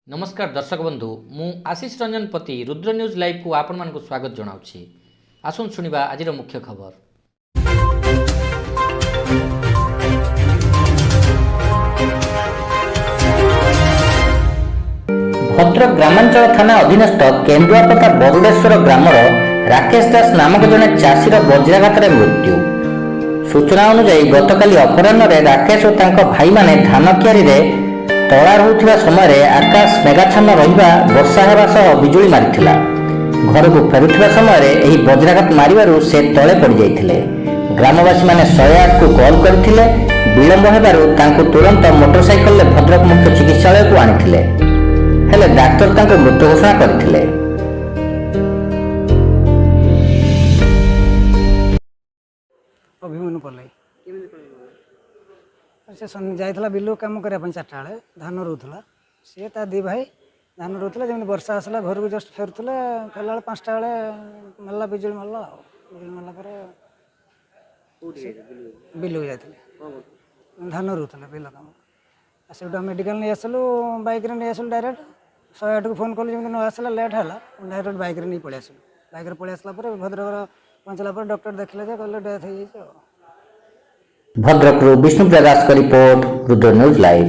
नमस्कार दर्शक बंधु मु आशीष रंजन पति रुद्र न्यूज लाइव को आपण मानक स्वागत जनाउछि। आसुन सुनिबा आजिर मुख्य खबर। भद्रक ग्रामांचल थाना अधीनस्थ केन्दुआपता बरुडेश्वर ग्रामर राकेश दास नामक जने चाषीर वज्राघात मृत्यु। सूचना अनुसार गतकाली अपराह्न राकेश और तांको भाई माने धान क्यारी तला रोथुवा समय आकाश मेघाच्छन्न रहिबा वर्षा हेबा सह बिजुली मारिथिला। घर को फेरुथिबा समय एही वज्राघात मारिबारु से तळे पड़ जाइथिले। ग्रामवासी माने 108 को कॉल करथिले। विलंब हेबारु तांको तुरंत मोटरसाइकल ले भद्रक मुख्य चिकित्सालय को आनिथिले। हेले डाक्टर तांको मृत घोषणा करथिले। अभिमन्यु पल्लाई से जाइला बिलू कम करने 4टा बेले धान रोला सी ता दी भाई धान रोला जमी वर्षा आसला घर को जस्ट फेरुला फेरला 5टा बेले मारला बिजुली मारला बिजुली मारला बिलू जाते धान रोला बिल कम से मेडिकल नहीं आसलु बैक नहीं आसलु डायरेक्ट 108 को फोन कलु जमी न आसला लेट है डायरेक्ट बैक नहीं पलि आसलु बैक पलि आसला भद्रक पहुँचला डॉक्टर देखले कहले डेथ हो भद्रक विष्णुप्रिया दास का रिपोर्ट रुद्र न्यूज लाइव।